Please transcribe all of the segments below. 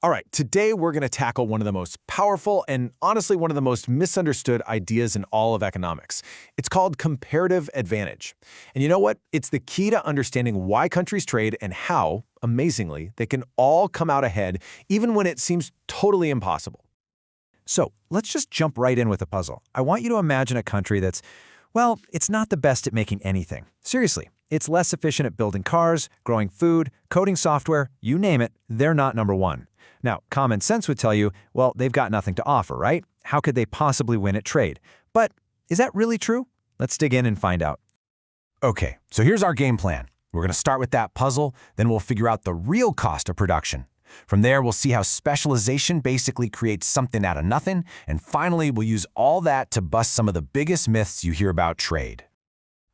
All right, today we're going to tackle one of the most powerful and honestly one of the most misunderstood ideas in all of economics. It's called comparative advantage. And you know what? It's the key to understanding why countries trade and how, amazingly, they can all come out ahead even when it seems totally impossible. So let's just jump right in with the puzzle. I want you to imagine a country that's, well, it's not the best at making anything. Seriously, it's less efficient at building cars, growing food, coding software, you name it, they're not number one. Now, common sense would tell you, well, they've got nothing to offer, right? How could they possibly win at trade? But is that really true? Let's dig in and find out. Okay, so here's our game plan. We're going to start with that puzzle, then we'll figure out the real cost of production. From there, we'll see how specialization basically creates something out of nothing, and finally, we'll use all that to bust some of the biggest myths you hear about trade.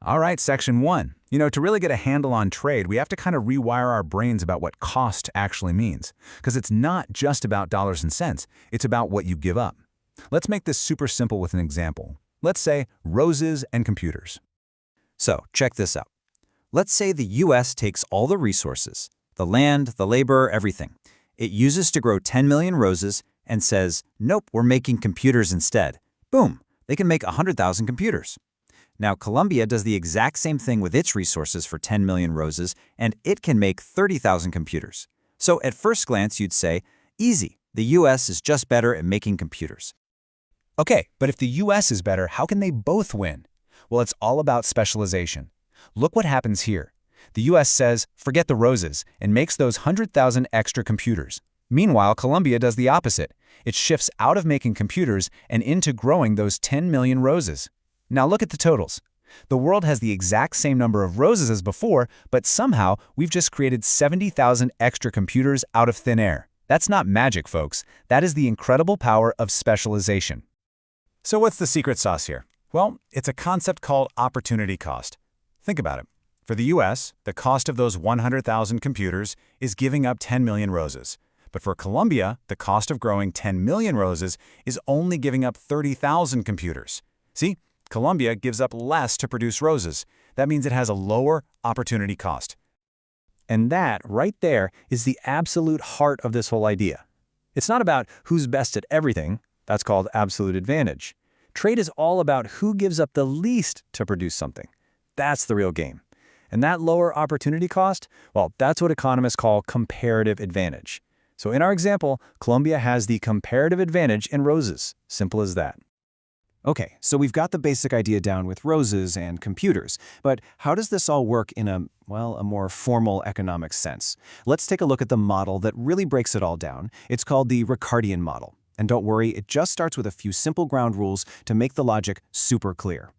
All right, section 1. To really get a handle on trade, we have to kind of rewire our brains about what cost actually means. Because it's not just about dollars and cents, it's about what you give up. Let's make this super simple with an example. Let's say roses and computers. So, check this out. Let's say the US takes all the resources, the land, the labor, everything. It uses to grow 10 million roses and says, nope, we're making computers instead. Boom, they can make 100,000 computers. Now, Colombia does the exact same thing with its resources for 10 million roses, and it can make 30,000 computers. So at first glance, you'd say, easy, the US is just better at making computers. Okay, but if the US is better, how can they both win? Well, it's all about specialization. Look what happens here. The US says, forget the roses, and makes those 100,000 extra computers. Meanwhile, Colombia does the opposite. It shifts out of making computers and into growing those 10 million roses. Now look at the totals. The world has the exact same number of roses as before, but somehow we've just created 70,000 extra computers out of thin air. That's not magic, folks. That is the incredible power of specialization. So what's the secret sauce here? Well, it's a concept called opportunity cost. Think about it. For the US, the cost of those 100,000 computers is giving up 10 million roses. But for Colombia, the cost of growing 10 million roses is only giving up 30,000 computers. See? Colombia gives up less to produce roses. That means it has a lower opportunity cost. And that, right there, is the absolute heart of this whole idea. It's not about who's best at everything. That's called absolute advantage. Trade is all about who gives up the least to produce something. That's the real game. And that lower opportunity cost, well, that's what economists call comparative advantage. So in our example, Colombia has the comparative advantage in roses. Simple as that. Okay, so we've got the basic idea down with roses and computers, but how does this all work in a more formal economic sense? Let's take a look at the model that really breaks it all down. It's called the Ricardian model. And don't worry, it just starts with a few simple ground rules to make the logic super clear.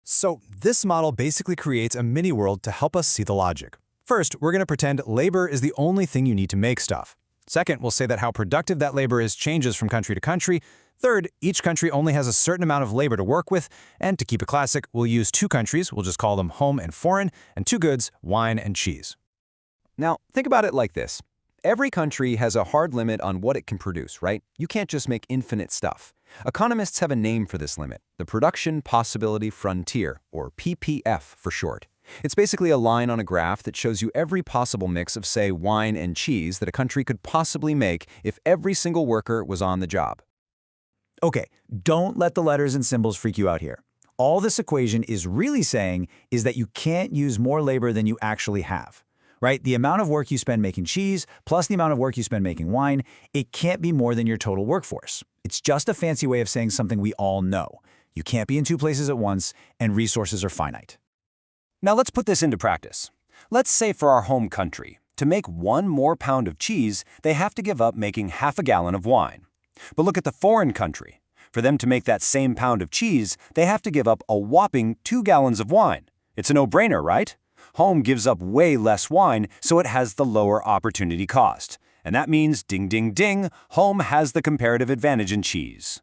So this model basically creates a mini-world to help us see the logic. First, we're going to pretend labor is the only thing you need to make stuff. Second, we'll say that how productive that labor is changes from country to country. Third, each country only has a certain amount of labor to work with, and to keep it classic, we'll use two countries, we'll just call them home and foreign, and two goods, wine and cheese. Now, think about it like this. Every country has a hard limit on what it can produce, right? You can't just make infinite stuff. Economists have a name for this limit, the Production Possibility Frontier, or PPF for short. It's basically a line on a graph that shows you every possible mix of, say, wine and cheese that a country could possibly make if every single worker was on the job. Okay, don't let the letters and symbols freak you out here. All this equation is really saying is that you can't use more labor than you actually have, right? The amount of work you spend making cheese plus the amount of work you spend making wine, it can't be more than your total workforce. It's just a fancy way of saying something we all know. You can't be in two places at once, and resources are finite. Now let's put this into practice. Let's say for our home country, to make 1 more pound of cheese, they have to give up making half a gallon of wine. But look at the foreign country. For them to make that same pound of cheese, they have to give up a whopping 2 gallons of wine. It's a no-brainer, right? Home gives up way less wine, so it has the lower opportunity cost. And that means, ding, ding, ding, home has the comparative advantage in cheese.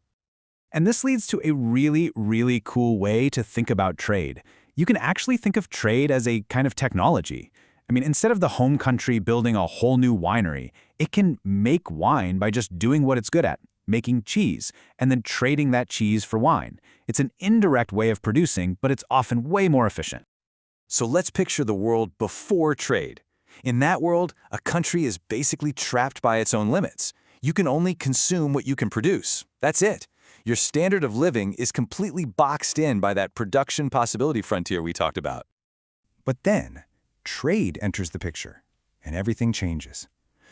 And this leads to a really, really cool way to think about trade. You can actually think of trade as a kind of technology. I mean, instead of the home country building a whole new winery, it can make wine by just doing what it's good at, making cheese, and then trading that cheese for wine. It's an indirect way of producing, but it's often way more efficient. So let's picture the world before trade. In that world, a country is basically trapped by its own limits. You can only consume what you can produce. That's it. Your standard of living is completely boxed in by that production possibility frontier we talked about. But then, trade enters the picture, and everything changes.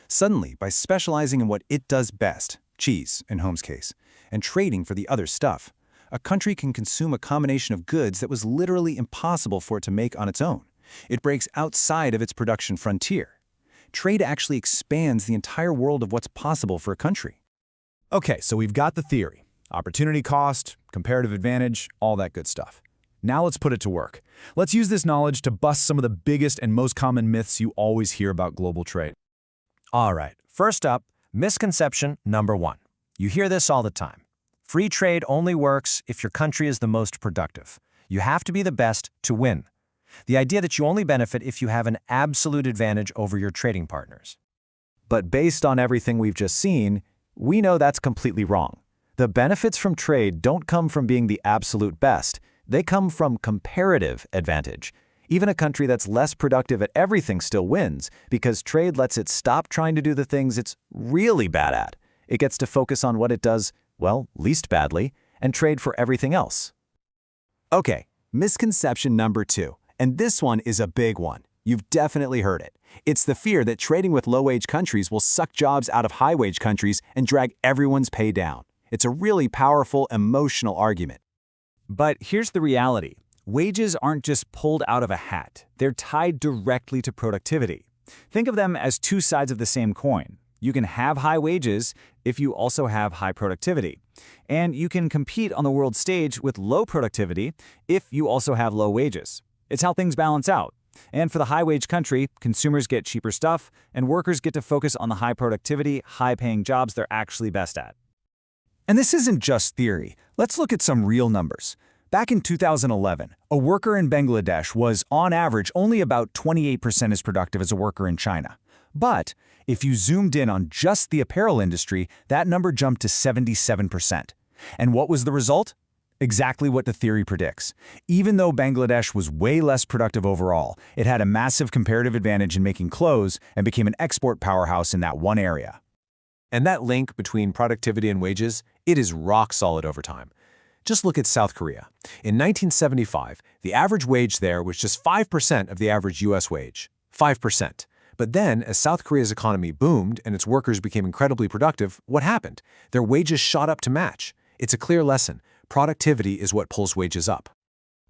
Suddenly, by specializing in what it does best, cheese in Holmes' case, and trading for the other stuff, a country can consume a combination of goods that was literally impossible for it to make on its own. It breaks outside of its production frontier. Trade actually expands the entire world of what's possible for a country. Okay, so we've got the theory. Opportunity cost, comparative advantage, all that good stuff. Now let's put it to work. Let's use this knowledge to bust some of the biggest and most common myths you always hear about global trade. All right, first up, misconception number 1. You hear this all the time. Free trade only works if your country is the most productive. You have to be the best to win. The idea that you only benefit if you have an absolute advantage over your trading partners. But based on everything we've just seen, we know that's completely wrong. The benefits from trade don't come from being the absolute best. They come from comparative advantage. Even a country that's less productive at everything still wins because trade lets it stop trying to do the things it's really bad at. It gets to focus on what it does, well, least badly, and trade for everything else. Okay, misconception number 2, and this one is a big one. You've definitely heard it. It's the fear that trading with low-wage countries will suck jobs out of high-wage countries and drag everyone's pay down. It's a really powerful, emotional argument. But here's the reality. Wages aren't just pulled out of a hat. They're tied directly to productivity. Think of them as two sides of the same coin. You can have high wages if you also have high productivity. And you can compete on the world stage with low productivity if you also have low wages. It's how things balance out. And for the high-wage country, consumers get cheaper stuff, and workers get to focus on the high productivity, high-paying jobs they're actually best at. And this isn't just theory. Let's look at some real numbers. Back in 2011, a worker in Bangladesh was, on average, only about 28% as productive as a worker in China. But if you zoomed in on just the apparel industry, that number jumped to 77%. And what was the result? Exactly what the theory predicts. Even though Bangladesh was way less productive overall, it had a massive comparative advantage in making clothes and became an export powerhouse in that one area. And that link between productivity and wages, it is rock solid over time. Just look at South Korea. In 1975, the average wage there was just 5% of the average US wage. 5%. But then, as South Korea's economy boomed and its workers became incredibly productive, what happened? Their wages shot up to match. It's a clear lesson. Productivity is what pulls wages up.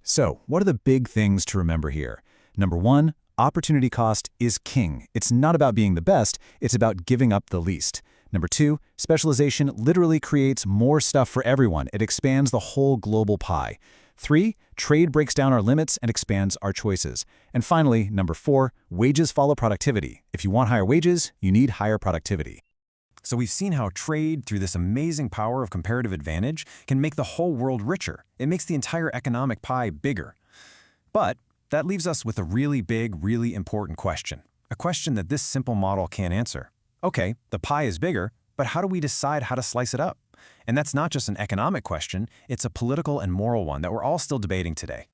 So, what are the big things to remember here? Number 1, opportunity cost is king. It's not about being the best, it's about giving up the least. Number 2, specialization literally creates more stuff for everyone. It expands the whole global pie. 3, trade breaks down our limits and expands our choices. And finally, number 4, wages follow productivity. If you want higher wages, you need higher productivity. So we've seen how trade, through this amazing power of comparative advantage, can make the whole world richer. It makes the entire economic pie bigger. But that leaves us with a really big, really important question. A question that this simple model can't answer. Okay, the pie is bigger, but how do we decide how to slice it up? And that's not just an economic question, it's a political and moral one that we're all still debating today.